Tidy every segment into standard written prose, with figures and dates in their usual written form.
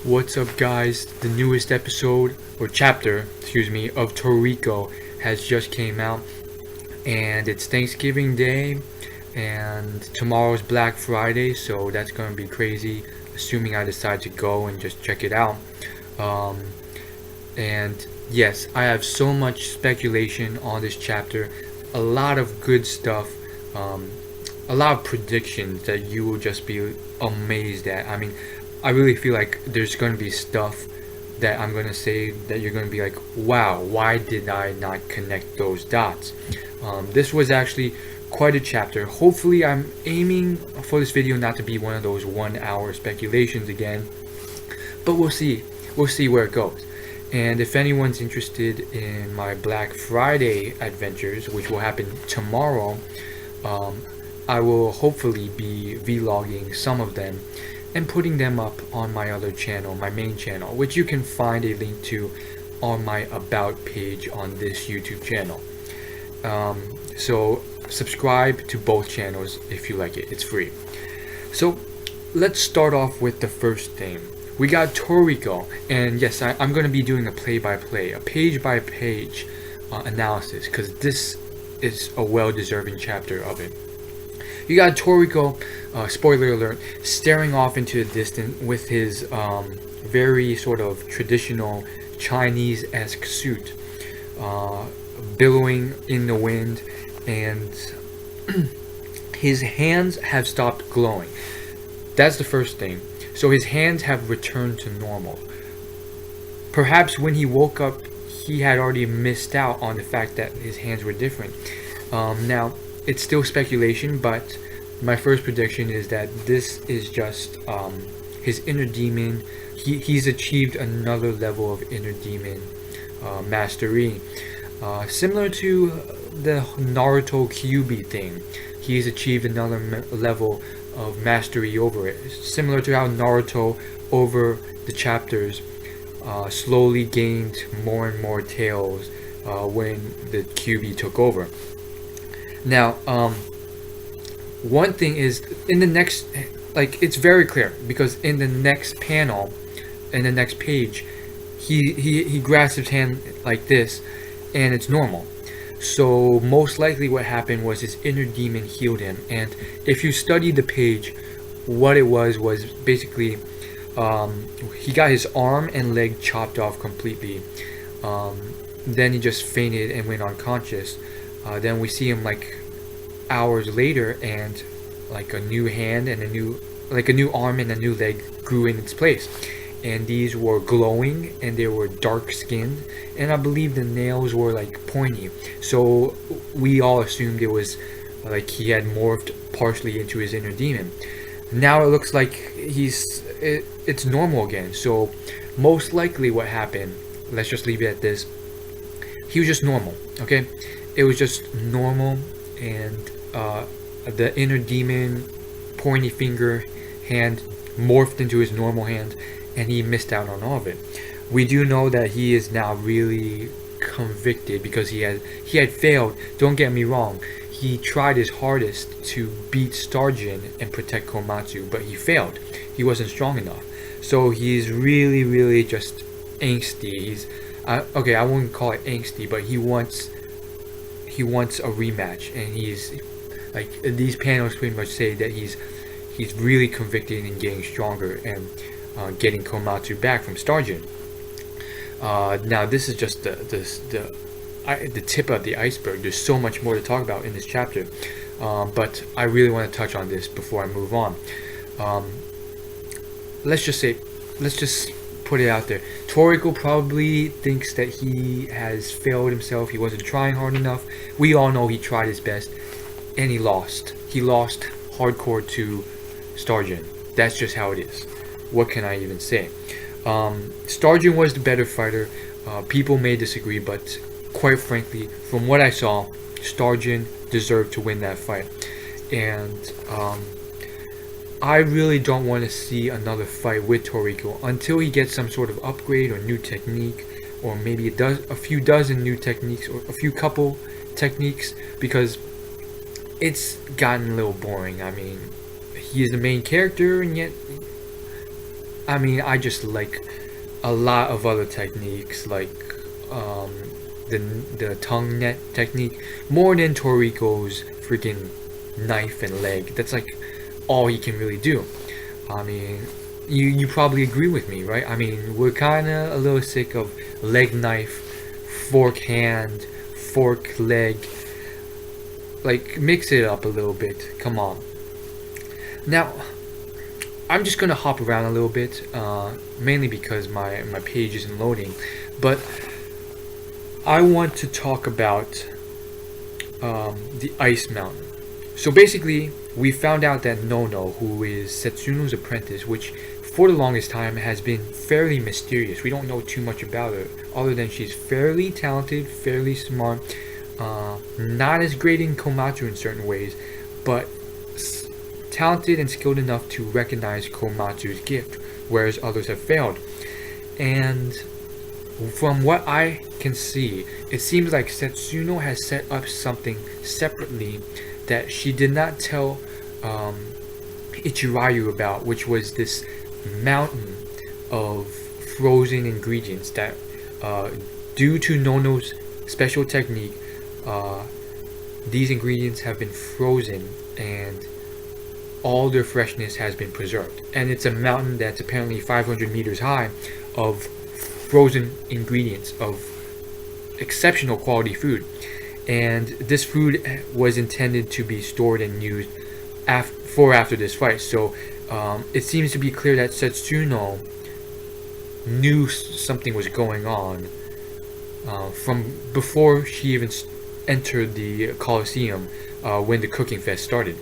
What's up, guys? The newest episode or chapter, of Toriko has just came out, and it's Thanksgiving Day, and tomorrow's Black Friday, so that's gonna be crazy. Assuming I decide to go and just check it out. Um, and yes, I have so much speculation on this chapter, a lot of good stuff, um, a lot of predictions that you will just be amazed at. I mean, I really feel like there's going to be stuff that I'm going to say that you're going to be like, wow, why did I not connect those dots? This was actually quite a chapter. Hopefully, I'm aiming for this video not to be one of those 1 hour speculations again, but we'll see. We'll see where it goes. And if anyone's interested in my Black Friday adventures, which will happen tomorrow, um, I will hopefully be vlogging some of them and putting them up on my other channel, my main channel, which you can find a link to on my about page on this YouTube channel. So subscribe to both channels if you like it. It's free. So let's start off with the first thing. We got Toriko, and yes, I'm going to be doing a play-by-play, a page-by-page analysis, because this is a well-deserving chapter of it. You got Toriko, spoiler alert, staring off into the distance with his very sort of traditional Chinese-esque suit, billowing in the wind, and his hands have stopped glowing. That's the first thing. So his hands have returned to normal. Perhaps when he woke up, he had already missed out on the fact that his hands were different. Now, it's still speculation, but my first prediction is that this is just his inner demon. He's achieved another level of inner demon mastery. Similar to the Naruto Kyuubi thing, he's achieved another level of mastery over it. Similar to how Naruto, over the chapters, slowly gained more and more tails when the Kyuubi took over. Now, one thing is, in the next, like, it's very clear, because in the next panel, in the next page, he grasps his hand like this, and it's normal. So most likely what happened was his inner demon healed him, and if you study the page, what it was basically he got his arm and leg chopped off completely. Then he just fainted and went unconscious. Then we see him like hours later, and like a new hand and a new arm and a new leg grew in its place, and these were glowing and they were dark skinned, and I believe the nails were like pointy, so we all assumed it was like he had morphed partially into his inner demon. Now it looks like it's normal again. So most likely what happened, let's just leave it at this, he was just normal. Okay, it was just normal, and the inner demon pointy finger hand morphed into his normal hand, and he missed out on all of it. We do know that he is now really convicted, because he had failed. Don't get me wrong, he tried his hardest to beat Starjin and protect Komatsu, but he failed. He wasn't strong enough. So he's really just angsty. He's okay, I wouldn't call it angsty, but he wants a rematch, and he's like, these panels pretty much say that he's really convicted in getting stronger and getting Komatsu back from Starjin. Now this is just the tip of the iceberg. There's so much more to talk about in this chapter, but I really want to touch on this before I move on. Let's just put it out there. Toriko probably thinks that he has failed himself. He wasn't trying hard enough. We all know he tried his best, and he lost. He lost hardcore to Starjin. That's just how it is. What can I even say? Starjin was the better fighter. People may disagree, but quite frankly, from what I saw, Starjin deserved to win that fight. And I really don't want to see another fight with Toriko until he gets some sort of upgrade or new technique, or maybe a few dozen new techniques, or a few couple techniques, because it's gotten a little boring. I mean, he is the main character, and yet I mean, I just like a lot of other techniques, like um, the tongue net technique, more than Toriko's freaking knife and leg. That's like all he can really do. I mean, you probably agree with me, right? I mean, we're kind of a little sick of leg knife, fork hand, fork leg. Like, mix it up a little bit. Come on. Now, I'm just gonna hop around a little bit, mainly because my page isn't loading. But I want to talk about the Ice Mountain. So basically, we found out that Nono, who is Setsuno's apprentice, which for the longest time has been fairly mysterious. We don't know too much about her, other than she's fairly talented, fairly smart, not as great in Komatsu in certain ways, but talented and skilled enough to recognize Komatsu's gift, whereas others have failed. And from what I can see, it seems like Setsuno has set up something separately that she did not tell Ichirayu about, which was this mountain of frozen ingredients that, due to Nono's special technique, these ingredients have been frozen and all their freshness has been preserved. And it's a mountain that's apparently 500 meters high of frozen ingredients of exceptional quality food. And this food was intended to be stored and used after this fight. So it seems to be clear that Setsuno knew something was going on from before she even entered the Colosseum when the cooking fest started.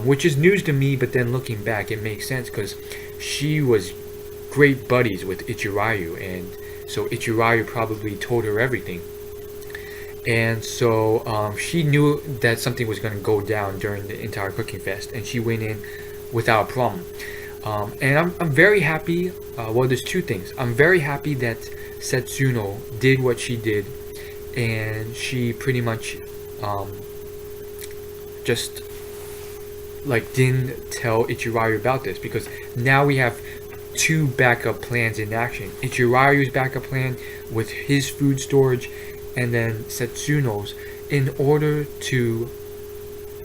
Which is news to me, but then looking back, it makes sense because she was great buddies with Ichirayu, and so Ichirayu probably told her everything. And so she knew that something was going to go down during the entire cooking fest, and she went in without a problem. And I'm very happy. Well, there's two things. I'm very happy that Setsuno did what she did, and she pretty much just like didn't tell Ichirayu about this, because now we have two backup plans in action. Ichirayu's backup plan with his food storage, and then Setsuno's, in order to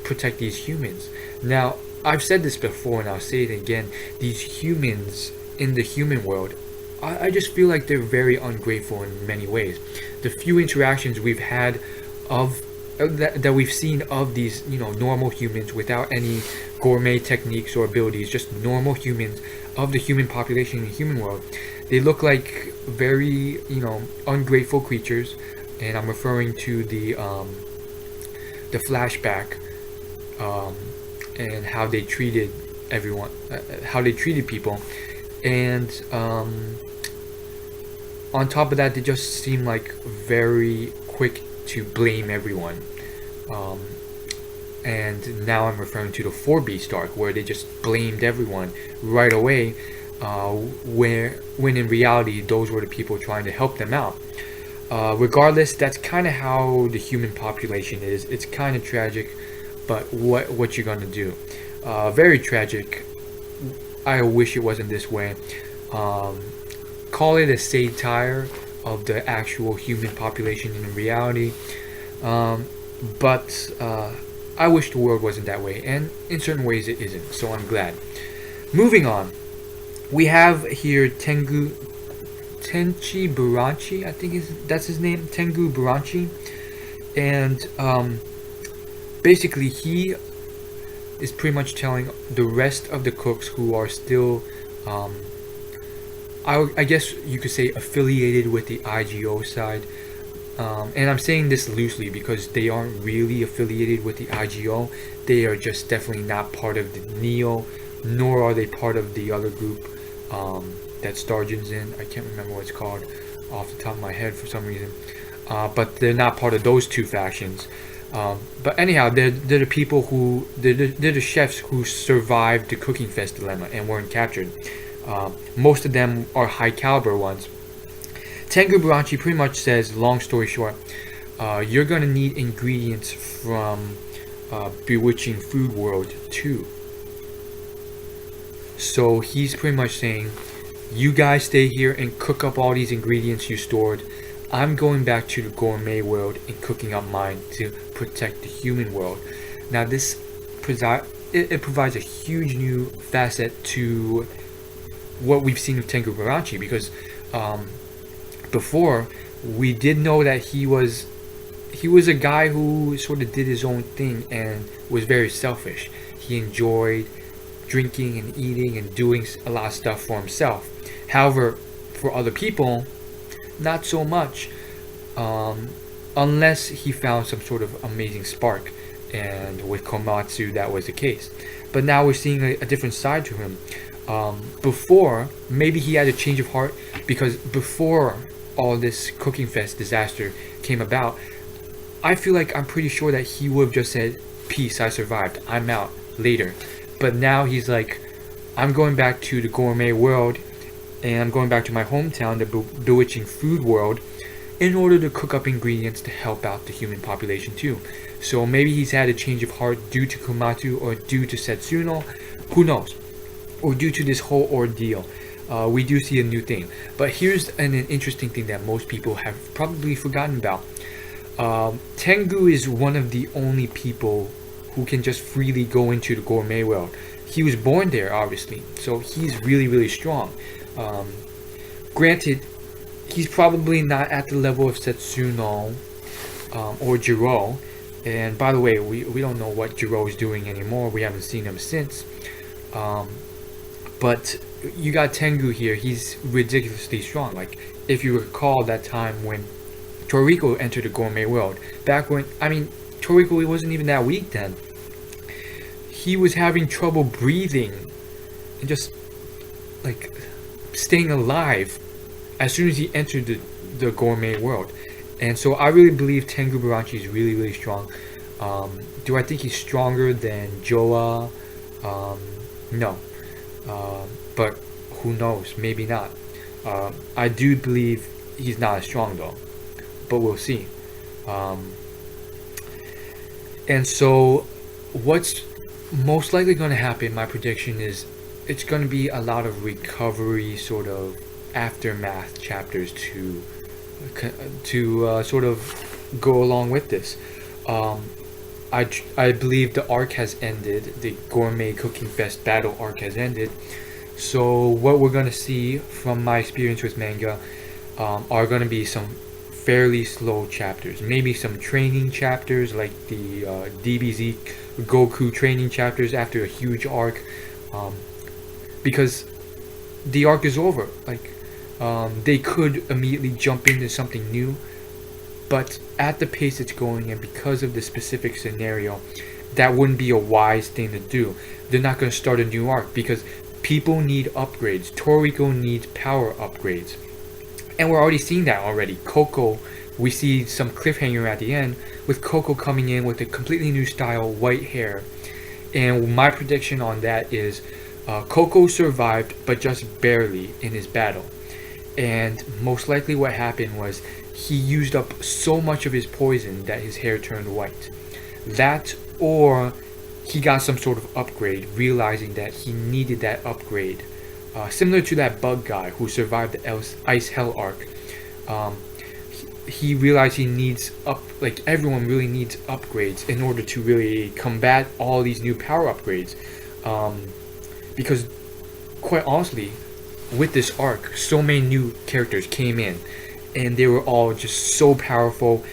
protect these humans. Now, I've said this before and I'll say it again, these humans in the human world, I just feel like they're very ungrateful in many ways. The few interactions we've had of that we've seen of these, normal humans without any gourmet techniques or abilities, just normal humans of the human population in the human world, they look like very, ungrateful creatures. And I'm referring to the flashback and how they treated everyone, how they treated people, and on top of that, they just seem like very quick to blame everyone. And now I'm referring to the 4-Beast arc, where they just blamed everyone right away, when in reality those were the people trying to help them out. Regardless, that's kind of how the human population is. It's kind of tragic, but what you're gonna do? Very tragic. I wish it wasn't this way. Call it a satire of the actual human population in reality. But I wish the world wasn't that way, and in certain ways it isn't, so I'm glad. Moving on, we have here Tenchi Buranchi, I think that's his name, Tengu Buranchi, and basically he is pretty much telling the rest of the cooks who are still, I guess you could say, affiliated with the IGO side. And I'm saying this loosely because they aren't really affiliated with the IGO. They are just definitely not part of the Neo, nor are they part of the other group that Starjin's in. I can't remember what it's called off the top of my head for some reason. But they're not part of those two factions. But anyhow, they're the people who, they're the chefs who survived the Cooking Fest dilemma and weren't captured. Most of them are high caliber ones. Tengu Buranchi pretty much says, long story short, you're going to need ingredients from Bewitching Food World 2. So he's pretty much saying, you guys stay here and cook up all these ingredients you stored. I'm going back to the gourmet world and cooking up mine to protect the human world. Now this it provides a huge new facet to what we've seen of Tengu Baranchi, because before we did know that he was a guy who sort of did his own thing and was very selfish. He enjoyed drinking and eating and doing a lot of stuff for himself. However, for other people, not so much, unless he found some sort of amazing spark, and with Komatsu that was the case. But now we're seeing a different side to him. Before, maybe he had a change of heart, because before all this Cooking Fest disaster came about, I'm pretty sure that he would have just said, peace, I survived, I'm out, later. But now he's like, I'm going back to the gourmet world, and I'm going back to my hometown, the bewitching food world, in order to cook up ingredients to help out the human population too. So maybe he's had a change of heart due to Komatsu, or due to Setsuno, who knows, or due to this whole ordeal. We do see a new thing. But here's an interesting thing that most people have probably forgotten about. Tengu is one of the only people who can just freely go into the gourmet world. He was born there, obviously, so he's really, really strong. Granted, he's probably not at the level of Setsuno or Jiro. And by the way, we don't know what Jiro is doing anymore. We haven't seen him since. But you got Tengu here. He's ridiculously strong. Like, if you recall that time when Toriko entered the gourmet world, back when, Toriko, he wasn't even that weak then. He was having trouble breathing and just like staying alive as soon as he entered the gourmet world. And so I really believe Tengu Baranchi is really, really strong. Do I think he's stronger than Joa? No. But who knows? Maybe not. I do believe he's not as strong though. But we'll see. And so what's most likely going to happen, my prediction is, it's going to be a lot of recovery sort of aftermath chapters to sort of go along with this. I believe the arc has ended. The Gourmet Cooking Fest battle arc has ended. So what we're going to see from my experience with manga are going to be some fairly slow chapters. Maybe some training chapters like the DBZ Goku training chapters after a huge arc. Because the arc is over. Like, they could immediately jump into something new, but at the pace it's going and because of the specific scenario, that wouldn't be a wise thing to do. They're not going to start a new arc because people need upgrades. Toriko needs power upgrades, and we're already seeing that already. Coco, we see some cliffhanger at the end with Coco coming in with a completely new style, white hair, and my prediction on that is Coco survived, but just barely in his battle. And most likely what happened was he used up so much of his poison that his hair turned white. That, or he got some sort of upgrade, realizing that he needed that upgrade. Similar to that bug guy who survived the Ice Hell arc. He realized he needs everyone really needs upgrades in order to really combat all these new power upgrades. Because quite honestly, with this arc, so many new characters came in, and they were all just so powerful,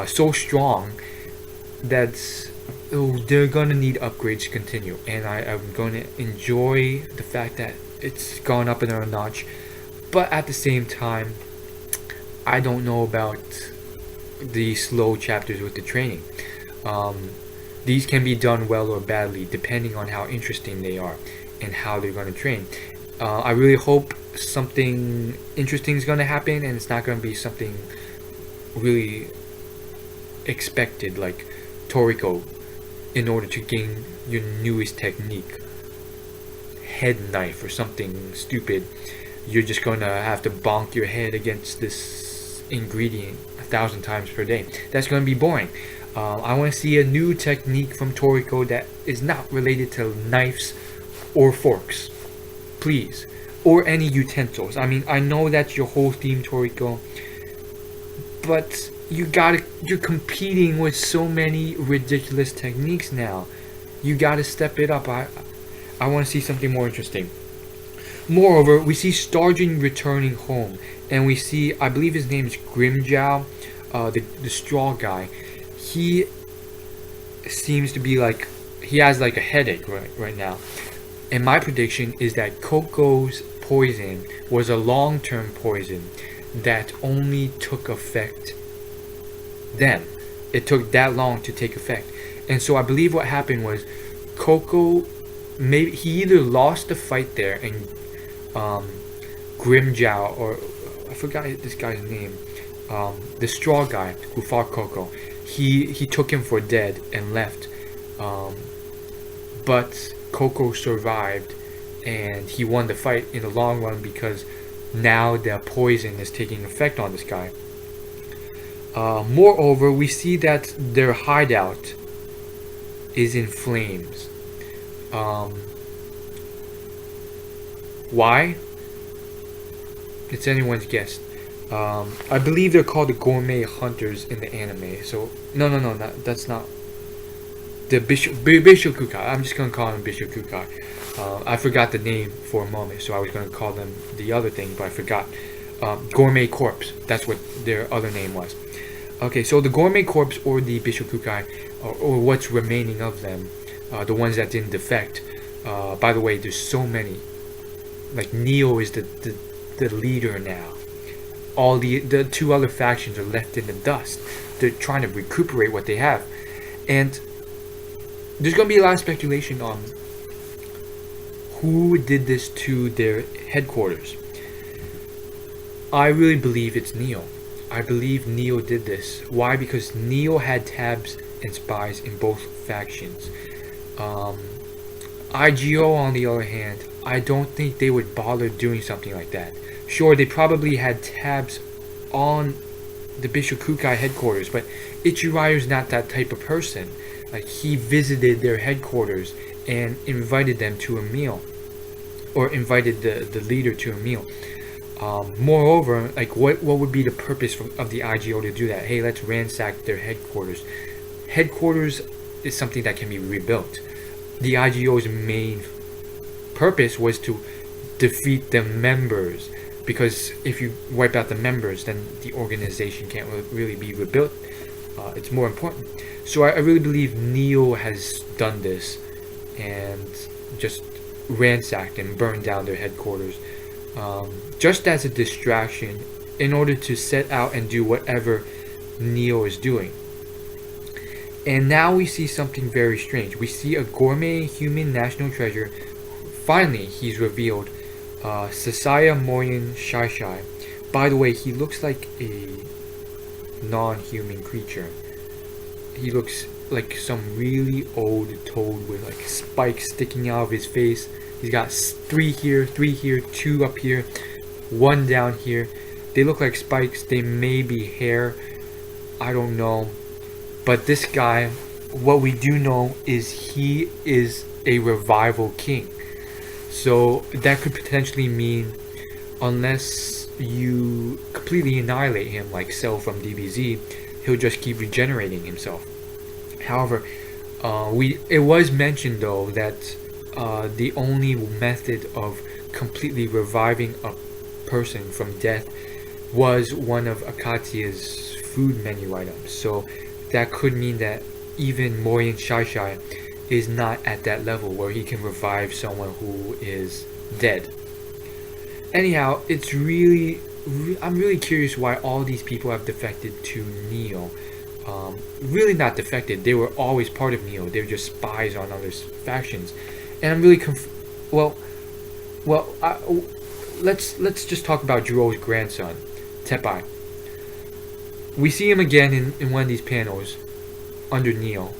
so strong, that they're gonna need upgrades to continue. And I'm gonna enjoy the fact that it's gone up another notch, but at the same time, I don't know about the slow chapters with the training. These can be done well or badly depending on how interesting they are and how they're going to train. I really hope something interesting is going to happen, and it's not going to be something really expected like Toriko, in order to gain your newest technique, head knife or something stupid. You're just going to have to bonk your head against this ingredient 1,000 times per day. That's going to be boring. I want to see a new technique from Toriko that is not related to knives or forks. please. Or any utensils. I mean, I know that's your whole theme, Toriko, but you're competing with so many ridiculous techniques now. You gotta step it up. I want to see something more interesting. Moreover, we see Starjin returning home, and we see, I believe his name is Grimjow, the straw guy. He seems to be like, he has like a headache right now. And my prediction is that Coco's poison was a long-term poison that only took effect then. It took that long to take effect. And so I believe what happened was Coco, maybe he either lost the fight there and Grimjow, or I forgot this guy's name, the straw guy who fought Coco, he took him for dead and left, but Coco survived and he won the fight in the long run because now the poison is taking effect on this guy. Moreover, we see that their hideout is in flames. Why? It's anyone's guess. I believe they're called the gourmet hunters in the anime. So no, that's not the Bishokukai. I'm just gonna call them Bishokukai. I forgot the name for a moment, so I was gonna call them the other thing, but I forgot. Gourmet corpse. That's what their other name was. Okay, so the gourmet corpse or the Bishokukai, or what's remaining of them, the ones that didn't defect. By the way, there's so many. Like Neo is the leader now. All the two other factions are left in the dust. They're trying to recuperate what they have, and there's gonna be a lot of speculation on who did this to their headquarters. I really believe it's Neo. I believe Neo did this. Why? Because Neo had tabs and spies in both factions. IGO, on the other hand, I don't think they would bother doing something like that. Sure, they probably had tabs on the Bishokukai headquarters, but Ichirai's not that type of person. Like, he visited their headquarters and invited them to a meal, or invited the leader to a meal. Moreover, like, what would be the purpose of the IGO to do that? Hey, let's ransack their headquarters. Headquarters is something that can be rebuilt. The IGO's main purpose was to defeat the members, because if you wipe out the members, then the organization can't really be rebuilt. It's more important. So I really believe Neo has done this and just ransacked and burned down their headquarters, just as a distraction in order to set out and do whatever Neo is doing. And now we see something very strange. We see a gourmet human national treasure. Finally, he's revealed. Sasaya Moyen Shai Shai. By the way, he looks like a non-human creature. He looks like some really old toad with like spikes sticking out of his face. He's got 3 here, 2 up here, 1 down here. They look like spikes. They may be hair. I don't know. But this guy, what we do know is he is a revival king. So that could potentially mean, unless you completely annihilate him like Cell from DBZ, he'll just keep regenerating himself. However, it was mentioned though that the only method of completely reviving a person from death was one of Akatsuya's food menu items. So that could mean that even Moyen Shai Shai is not at that level where he can revive someone who is dead. Anyhow, it's really, I'm really curious why all these people have defected to Neo. Really not defected. They were always part of Neo. They were just spies on other factions. And I'm really let's just talk about Jiro's grandson, Tepai. We see him again in one of these panels under Neo,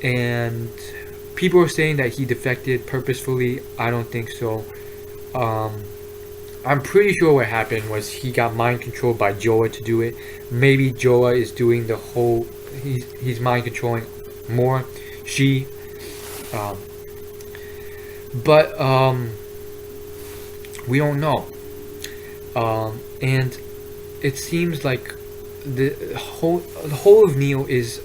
and people are saying that he defected purposefully. I don't think so. I'm pretty sure what happened was he got mind controlled by Joa to do it. Maybe Joa is doing the whole, he's mind controlling more. We don't know. And it seems like the whole of Neo is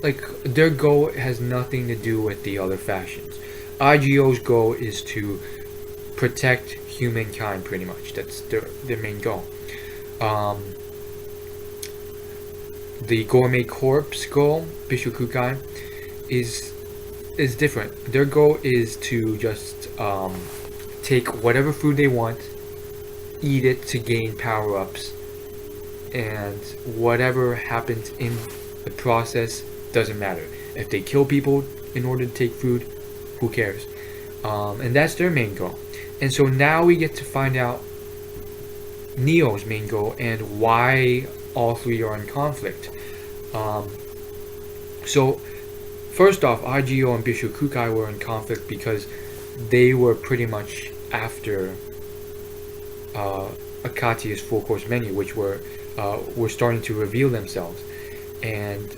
like their goal has nothing to do with the other factions. IGO's goal is to protect humankind, pretty much. That's their main goal. Um, the Gourmet Corps goal, Bishokukai, is different. Their goal is to just take whatever food they want, eat it to gain power ups, and whatever happens in the process doesn't matter. If they kill people in order to take food, who cares? And that's their main goal. And so now we get to find out Neo's main goal and why all three are in conflict. So first off, IGO and Bishokukai were in conflict because they were pretty much after Akatia's full course menu, which were starting to reveal themselves. And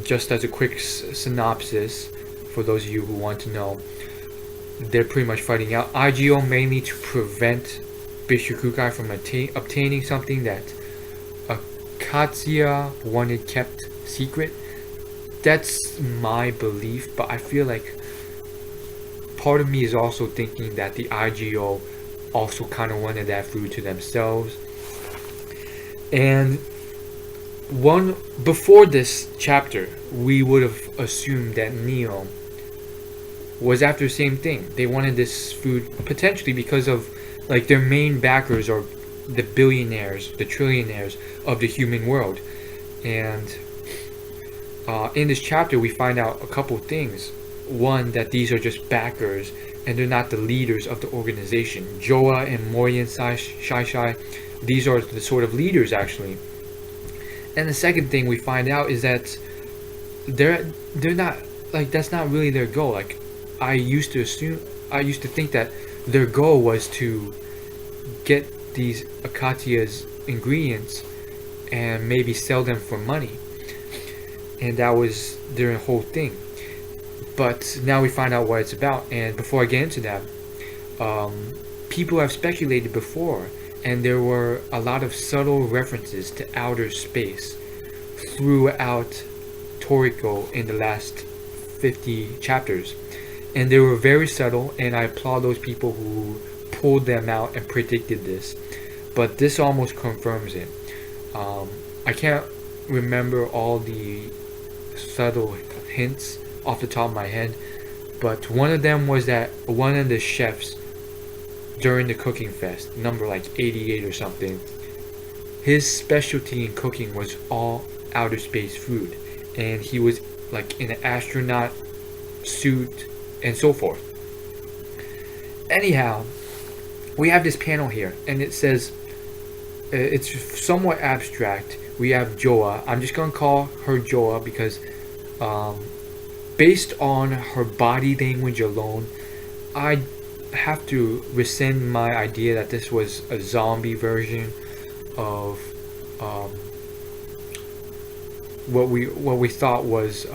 just as a quick synopsis, for those of you who want to know, they're pretty much fighting out IGO mainly to prevent Bishokukai from obtaining something that Akatia wanted kept secret. That's my belief, but I feel like part of me is also thinking that the IGO also kind of wanted that food to themselves. And before this chapter, we would have assumed that Neo was after the same thing. They wanted this food potentially because of like their main backers are the billionaires, the trillionaires of the human world. And in this chapter, we find out a couple things. One, that these are just backers and they're not the leaders of the organization. Joa and Morian Shai, these are the sort of leaders actually. And the second thing we find out is that they're not, like, that's not really their goal. Like, I used to think that their goal was to get these Akatia's ingredients and maybe sell them for money. And that was their whole thing. But now we find out what it's about. And before I get into that, people have speculated before, and there were a lot of subtle references to outer space throughout Toriko in the last 50 chapters. And they were very subtle, and I applaud those people who pulled them out and predicted this. But this almost confirms it. I can't remember all the subtle hints off the top of my head, but one of them was that one of the chefs during the cooking fest, number like 88 or something, his specialty in cooking was all outer space food, and he was like in an astronaut suit and so forth. Anyhow, we have this panel here, and it says, it's somewhat abstract. We have Joa. I'm just gonna call her Joa because based on her body language alone, I have to rescind my idea that this was a zombie version of what we thought was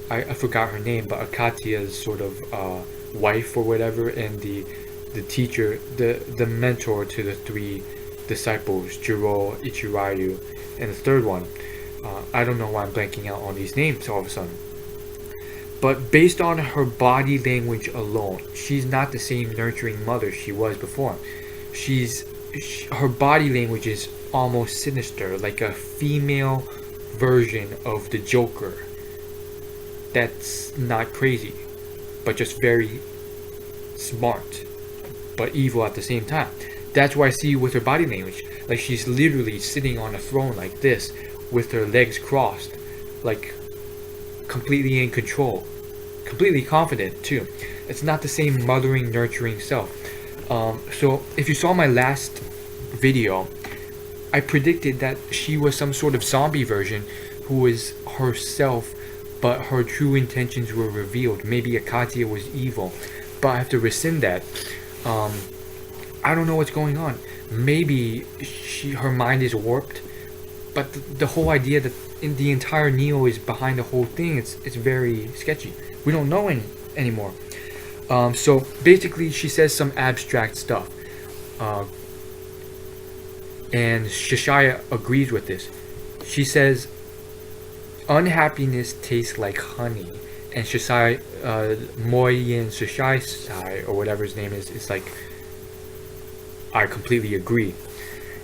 I forgot her name, but Akatia's sort of wife or whatever, and the teacher, the mentor to the three disciples, Jiro, Ichiryu, and the third one. I don't know why I'm blanking out on these names all of a sudden. But based on her body language alone, she's not the same nurturing mother she was before. Her body language is almost sinister, like a female version of the Joker. That's not crazy, but just very smart, but evil at the same time. That's what I see with her body language. Like, she's literally sitting on a throne like this, with her legs crossed, like completely in control, completely confident too. It's not the same mothering, nurturing self. So if you saw my last video, I predicted that she was some sort of zombie version who was herself, but her true intentions were revealed. Maybe Akatia was evil, but I have to rescind that. I don't know what's going on. Maybe her mind is warped, but the whole idea that the entire Neo is behind the whole thing, it's very sketchy. We don't know anymore. So basically, she says some abstract stuff, uh, and Shishaya agrees with this. She says unhappiness tastes like honey, and Shishai, Moyen Shishai, or whatever his name is like, I completely agree.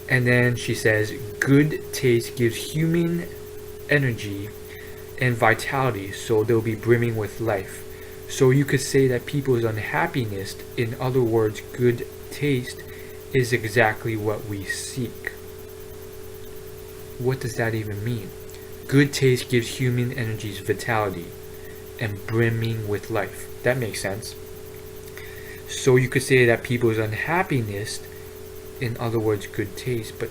And then she says, good taste gives human energy and vitality, so they'll be brimming with life. So you could say that people's unhappiness, in other words, good taste, is exactly what we seek. What does that even mean? Good taste gives human energies vitality and brimming with life. That makes sense. So you could say that people's unhappiness, in other words, good taste, but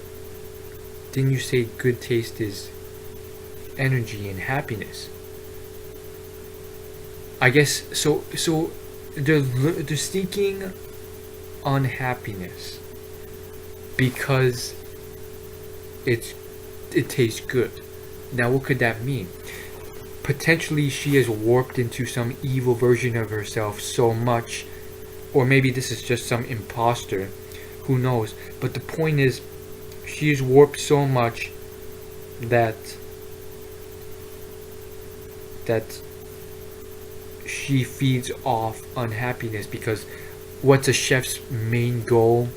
didn't you say good taste is energy and happiness? I guess so. So they're seeking unhappiness because it tastes good. Now, what could that mean? Potentially, she is warped into some evil version of herself so much, or maybe this is just some imposter. Who knows? But the point is, she is warped so much that she feeds off unhappiness, because what's a chef's main goal?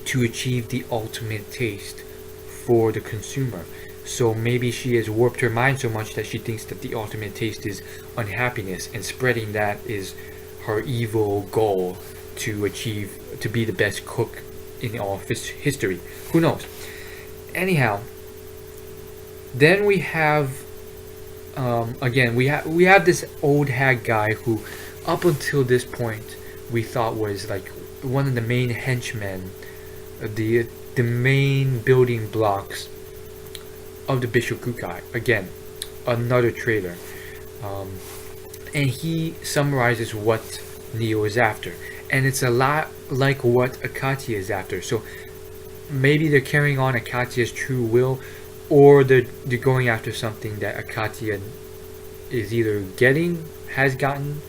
To achieve the ultimate taste for the consumer. So maybe she has warped her mind so much that she thinks that the ultimate taste is unhappiness, and spreading that is her evil goal to achieve, to be the best cook in all of history. Who knows? Anyhow, then we have again we have this old hag guy who, up until this point, we thought was like one of the main henchmen, the main building blocks of the Bishokukai. Again, another traitor, and he summarizes what Neo is after, and it's a lot like what Akatia is after. So maybe they're carrying on Akatia's true will, or they're going after something that Akatia is either has gotten,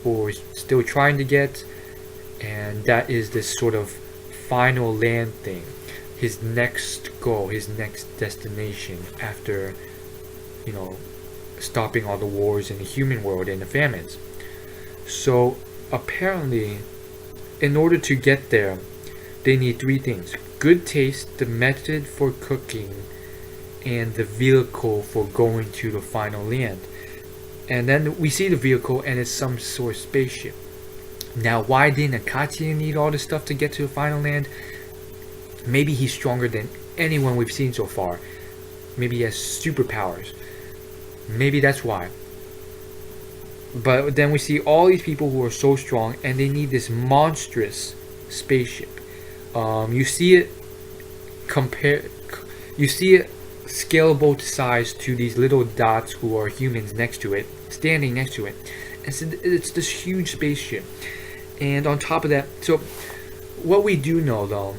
or still trying to get, and that is this sort of final land thing, his next goal, his next destination after, stopping all the wars in the human world and the famines. So apparently, in order to get there, they need three things: good taste, the method for cooking, and the vehicle for going to the final land. And then we see the vehicle, and it's some sort of spaceship. Now, why didn't Akatia need all this stuff to get to the final land? Maybe he's stronger than anyone we've seen so far. Maybe he has superpowers. Maybe that's why. But then we see all these people who are so strong, and they need this monstrous spaceship. You see it scalable to size to these little dots who are humans next to it, standing next to it. And so it's this huge spaceship. And on top of that, so what we do know though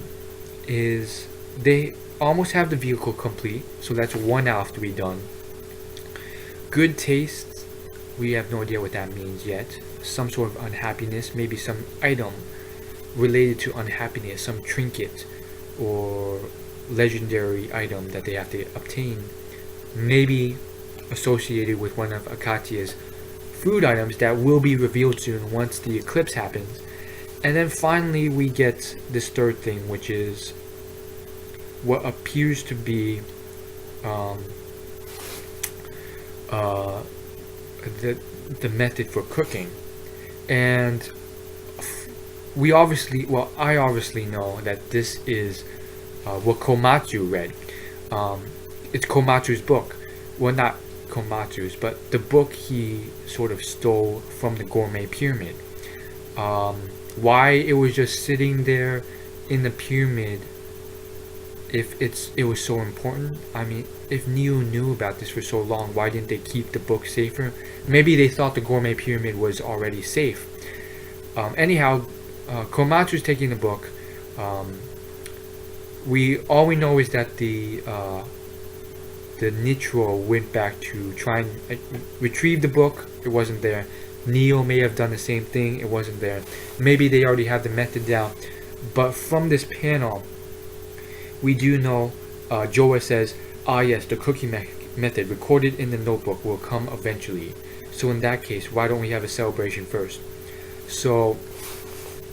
is they almost have the vehicle complete. So that's 1 out of 3 done. Good taste, we have no idea what that means yet. Some sort of unhappiness, maybe some item related to unhappiness, some trinket or legendary item that they have to obtain, maybe associated with one of Akatia's food items that will be revealed soon once the eclipse happens. And then finally we get this third thing, which is what appears to be the method for cooking. And I obviously know that this is what Komatsu read. It's Komatsu's book. Well, not Komatsu's, but the book he sort of stole from the Gourmet Pyramid. Why it was just sitting there in the pyramid, if it was so important. I mean, if Neo knew about this for so long, why didn't they keep the book safer? Maybe they thought the Gourmet Pyramid was already safe. Anyhow, Komatsu's taking the book. All we know is that the Nitro went back to try and retrieve the book. It wasn't there. Neo may have done the same thing. It wasn't there. Maybe they already have the method down. But from this panel, we do know Joa says, ah yes, the cooking method recorded in the notebook will come eventually. So in that case, why don't we have a celebration first? So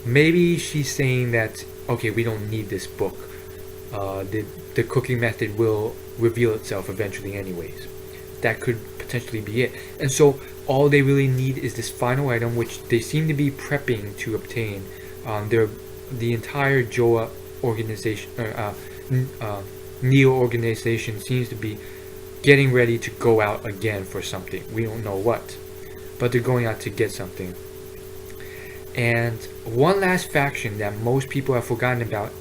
maybe she's saying that, okay, we don't need this book. The cooking method will reveal itself eventually anyways. That could potentially be it. And so all they really need is this final item, which they seem to be prepping to obtain. The entire Joa organization, Neo organization seems to be getting ready to go out again for something. We don't know what, but they're going out to get something. And one last faction that most people have forgotten about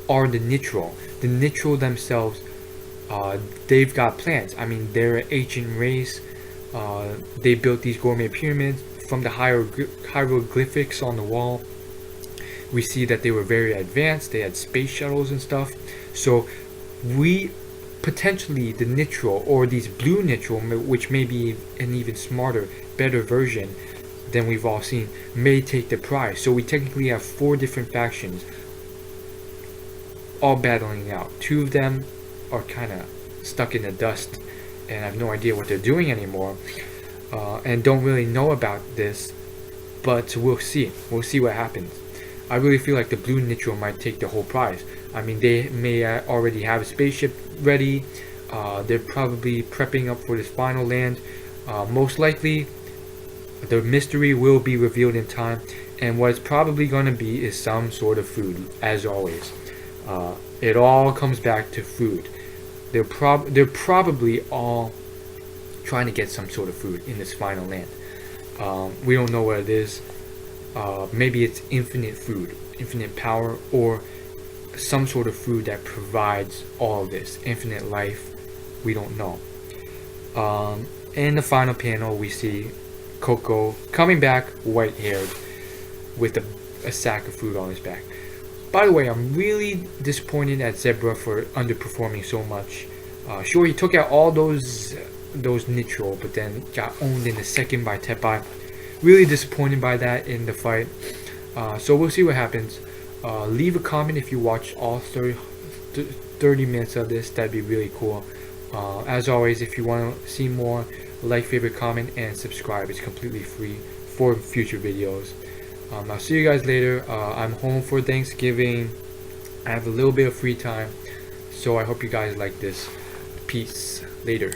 are the Nitro. The Nitro themselves, they've got plans. I mean, they're an ancient race. They built these gourmet pyramids from the hieroglyphics on the wall. We see that they were very advanced. They had space shuttles and stuff. So we potentially, the Nitro, or these blue Nitro, which may be an even smarter, better version than we've all seen, may take the prize. So we technically have 4 different factions all battling out. 2 of them are kind of stuck in the dust and have no idea what they're doing anymore, and don't really know about this, but we'll see what happens. I really feel like the blue Nitro might take the whole prize. I mean, they may already have a spaceship ready. They're probably prepping up for this final land. Most likely the mystery will be revealed in time, and what it's probably going to be is some sort of food, as always. It all comes back to food. They're probably all trying to get some sort of food in this final land. We don't know what it is. Maybe it's infinite food, infinite power, or some sort of food that provides all of this, infinite life. We don't know. In the final panel, we see Coco coming back, white-haired, with a sack of food on his back. By the way, I'm really disappointed at Zebra for underperforming so much. Sure, he took out all those Nitro, but then got owned in the second by Tepai. Really disappointed by that in the fight. So we'll see what happens. Leave a comment if you watch all 30 minutes of this. That'd be really cool. As always, if you want to see more, like, favorite, comment, and subscribe. It's completely free for future videos. I'll see you guys later. I'm home for Thanksgiving. I have a little bit of free time, so I hope you guys like this. Peace. Later.